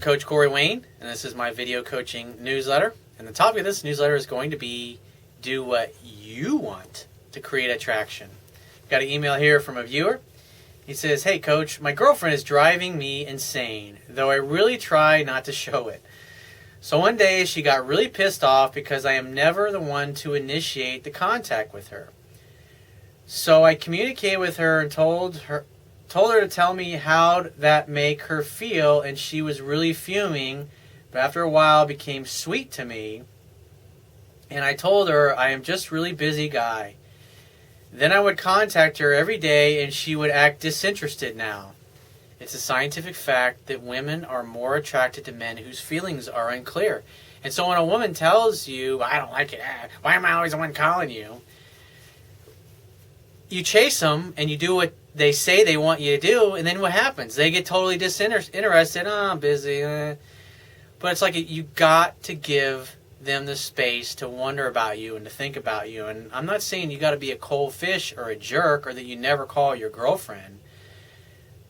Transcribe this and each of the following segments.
Coach Corey Wayne, and this is my video coaching newsletter. And the topic of this newsletter is going to be do what you want to create attraction. Got an email here from a viewer. He says, "Hey Coach, my girlfriend is driving me insane, though I really try not to show it. So one day she got really pissed off because I am never the one to initiate the contact with her. So I communicated with her and told her to tell me how that make her feel, and she was really fuming, but after a while became sweet to me. And I told her I am just really busy guy. Then I would contact her every day and she would act disinterested now. It's a scientific fact that women are more attracted to men whose feelings are unclear. And so when a woman tells you, I don't like it, why am I always the one calling you? You chase them and you do what they say they want you to do, and then what happens? They get totally disinterested. Oh, I'm busy. But it's like you got to give them the space to wonder about you and to think about you. And I'm not saying you got to be a cold fish or a jerk or that you never call your girlfriend.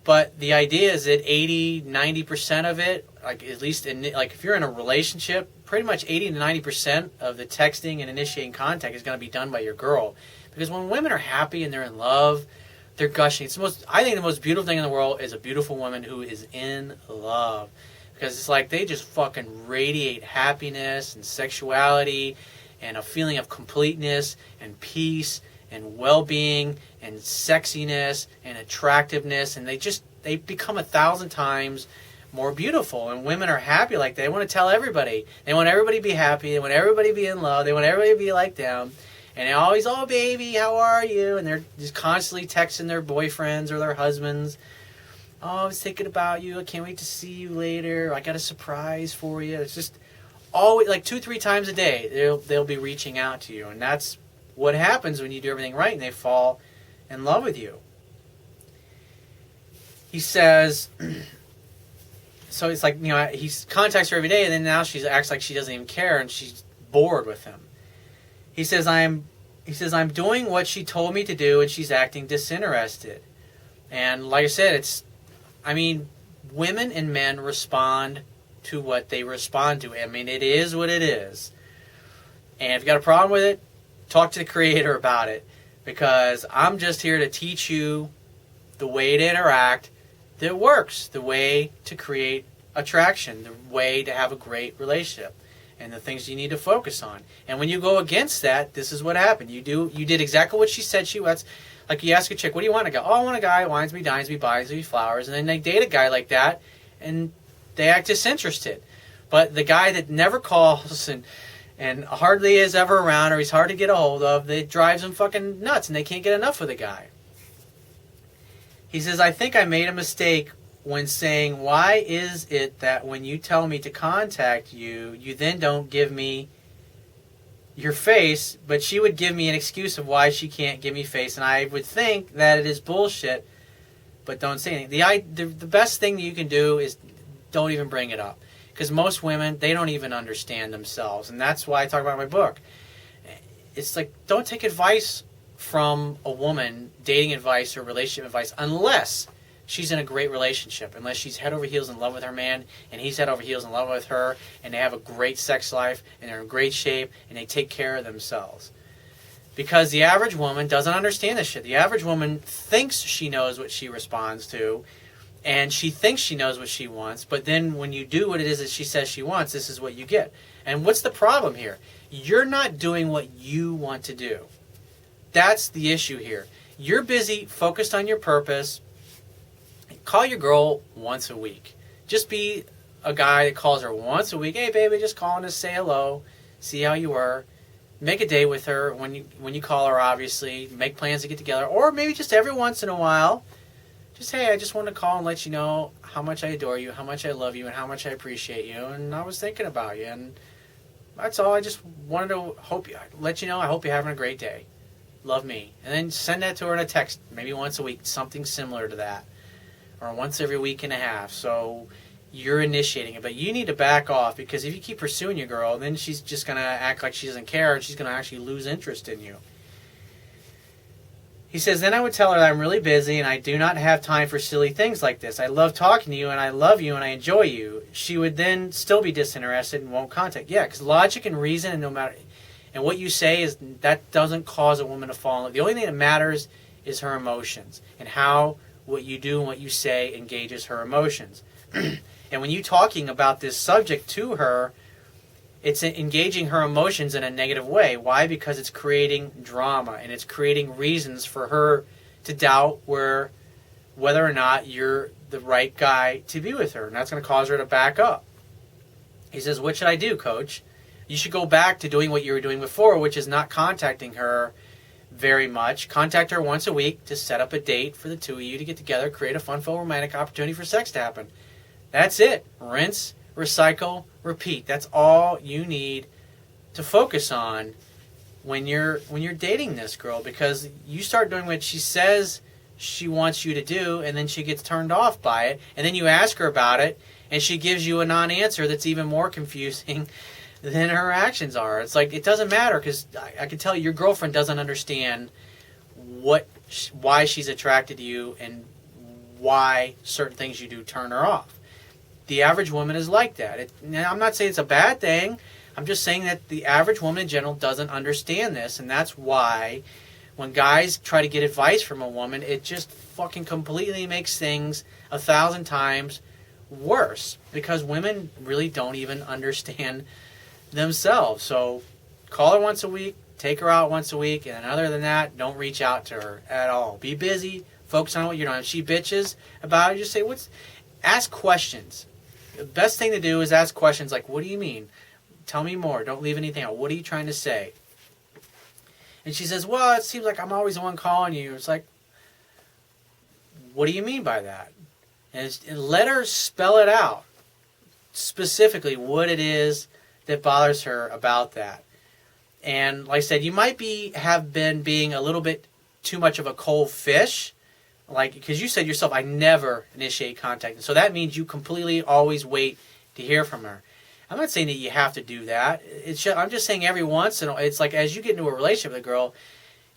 But the idea is that 80-90% of it, like at least if you're in a relationship, pretty much 80 to 90% of the texting and initiating contact is going to be done by your girl. Because when women are happy and they're in love, they're gushing. I think the most beautiful thing in the world is a beautiful woman who is in love. Because it's like they just fucking radiate happiness and sexuality and a feeling of completeness and peace and well-being and sexiness and attractiveness. And they become 1,000 times more beautiful. And women are happy like that. They want to tell everybody. They want everybody to be happy. They want everybody to be in love. They want everybody to be like them. And they always, oh, baby, how are you? And they're just constantly texting their boyfriends or their husbands. Oh, I was thinking about you. I can't wait to see you later. I got a surprise for you. It's just always like 2-3 times a day they'll be reaching out to you. And that's what happens when you do everything right and they fall in love with you. He says, so it's like, he contacts her every day and then now she acts like she doesn't even care and she's bored with him. He says, I'm doing what she told me to do and she's acting disinterested. And like I said, women and men respond to what they respond to. It is what it is. And if you got a problem with it, talk to the creator about it. Because I'm just here to teach you the way to interact that works. The way to create attraction. The way to have a great relationship. And the things you need to focus on. And when you go against that, this is what happened. You did exactly what she said she was. Like you ask a chick, what do you want? I go, oh, I want a guy who wines me, dines me, buys me flowers. And then they date a guy like that, and they act disinterested. But the guy that never calls and hardly is ever around, or he's hard to get a hold of, that drives them fucking nuts, and they can't get enough of the guy. He says, I think I made a mistake when saying, why is it that when you tell me to contact you, you then don't give me your face, but she would give me an excuse of why she can't give me face, and I would think that it is bullshit, but don't say anything. The best thing that you can do is don't even bring it up, because most women, they don't even understand themselves, and that's why I talk about in my book. It's like, don't take advice from a woman, dating advice or relationship advice, unless she's in a great relationship, unless she's head over heels in love with her man, and he's head over heels in love with her, and they have a great sex life, and they're in great shape, and they take care of themselves. Because the average woman doesn't understand this shit. The average woman thinks she knows what she responds to, and she thinks she knows what she wants, but then when you do what it is that she says she wants, this is what you get. And what's the problem here? You're not doing what you want to do. That's the issue here. You're busy, focused on your purpose. Call your girl once a week. Just be a guy that calls her once a week. Hey, baby, just calling to say hello, see how you were. Make a date with her when you call her, obviously. Make plans to get together. Or maybe just every once in a while, just, hey, I just want to call and let you know how much I adore you, how much I love you, and how much I appreciate you. And I was thinking about you. And that's all. I just wanted to let you know I hope you're having a great day. Love me. And then send that to her in a text, maybe once a week, something similar to that. Or once every week and a half. So you're initiating it. But you need to back off, because if you keep pursuing your girl, then she's just going to act like she doesn't care, and she's going to actually lose interest in you. He says, then I would tell her that I'm really busy and I do not have time for silly things like this. I love talking to you and I love you and I enjoy you. She would then still be disinterested and won't contact. Yeah, because logic and reason and no matter, and what you say is that doesn't cause a woman to fall in love. The only thing that matters is her emotions and how what you do and what you say engages her emotions. And when you're talking about this subject to her, it's engaging her emotions in a negative way. Why? Because it's creating drama and it's creating reasons for her to doubt whether or not you're the right guy to be with her. And that's going to cause her to back up. He says, what should I do, coach? You should go back to doing what you were doing before, which is not contacting her very much. Contact her once a week to set up a date for the two of you to get together, create a fun-filled romantic opportunity for sex to happen. That's it. Rinse, recycle, repeat. That's all you need to focus on when you're dating this girl, because you start doing what she says she wants you to do and then she gets turned off by it, and then you ask her about it and she gives you a non-answer that's even more confusing than her actions are. It's like, it doesn't matter, because I can tell you your girlfriend doesn't understand why she's attracted to you and why certain things you do turn her off. The average woman is like that. I'm not saying it's a bad thing. I'm just saying that the average woman in general doesn't understand this, and that's why when guys try to get advice from a woman, it just fucking completely makes things 1,000 times worse, because women really don't even understand themselves. So call her once a week, take her out once a week, and other than that, don't reach out to her at all. Be busy, focus on what you're doing. If she bitches about it, just say, ask questions. The best thing to do is ask questions like, what do you mean? Tell me more. Don't leave anything out. What are you trying to say? And she says, well, it seems like I'm always the one calling you. It's like, what do you mean by that? And let her spell it out, specifically what it is that bothers her about that. And like I said, you might have been being a little bit too much of a cold fish, because you said yourself, I never initiate contact. So that means you completely always wait to hear from her. I'm not saying that you have to do that. I'm just saying every once in a while, it's like as you get into a relationship with a girl,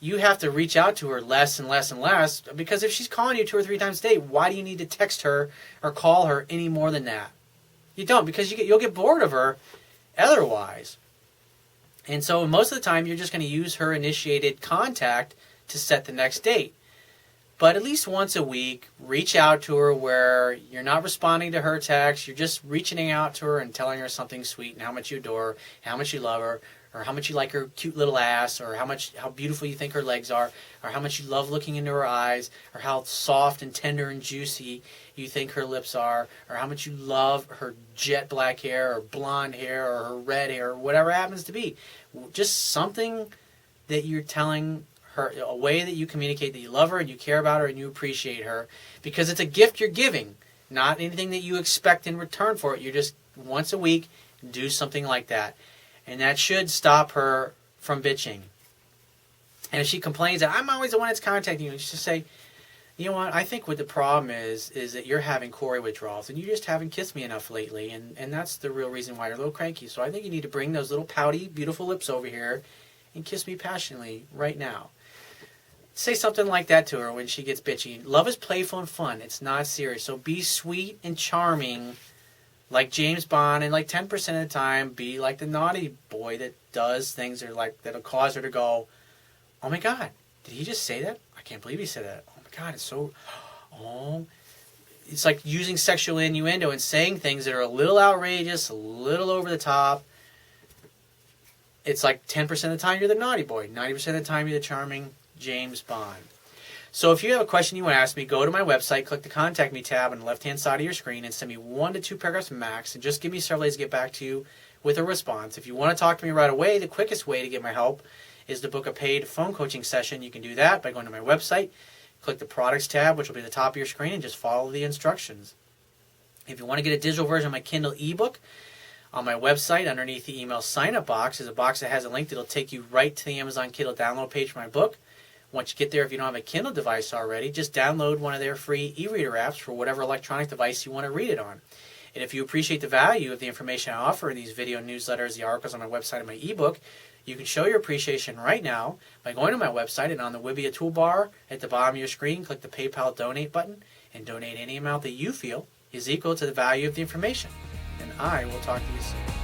you have to reach out to her less and less and less, because if she's calling you 2 or 3 times a day, why do you need to text her or call her any more than that? You don't, because you'll get bored of her otherwise. And so most of the time, you're just going to use her initiated contact to set the next date. But at least once a week, reach out to her where you're not responding to her text. You're just reaching out to her and telling her something sweet and how much you adore her, how much you love her, or how much you like her cute little ass, or how beautiful you think her legs are, or how much you love looking into her eyes, or how soft and tender and juicy you think her lips are, or how much you love her jet black hair or blonde hair or her red hair, or whatever it happens to be. Just something that you're telling her, a way that you communicate that you love her and you care about her and you appreciate her, because it's a gift you're giving, not anything that you expect in return for it. You just once a week do something like that, and that should stop her from bitching. And if she complains that I'm always the one that's contacting you, just say, you know what, I think what the problem is that you're having Corey withdrawals and you just haven't kissed me enough lately, and that's the real reason why you're a little cranky. So I think you need to bring those little pouty, beautiful lips over here and kiss me passionately right now. Say something like that to her when she gets bitchy. Love is playful and fun. It's not serious. So be sweet and charming like James Bond, and like 10% of the time, be like the naughty boy that does things that'll cause her to go, oh my God, did he just say that? I can't believe he said that. Oh my God, it's like using sexual innuendo and saying things that are a little outrageous, a little over the top. It's like 10% of the time you're the naughty boy. 90% of the time you're the charming James Bond. So if you have a question you want to ask me, go to my website, click the Contact Me tab on the left-hand side of your screen, and send me 1 to 2 paragraphs max, and just give me several days to get back to you with a response. If you want to talk to me right away, the quickest way to get my help is to book a paid phone coaching session. You can do that by going to my website, click the Products tab, which will be at the top of your screen, and just follow the instructions. If you want to get a digital version of my Kindle ebook, on my website, underneath the email sign-up box, is a box that has a link that will take you right to the Amazon Kindle download page for my book. Once you get there, if you don't have a Kindle device already, just download one of their free e-reader apps for whatever electronic device you want to read it on. And if you appreciate the value of the information I offer in these video newsletters, the articles on my website, and my ebook, You can show your appreciation right now by going to my website and on the Wibbia toolbar at the bottom of your screen, click the PayPal donate button and donate any amount that you feel is equal to the value of the information. And I will talk to you soon.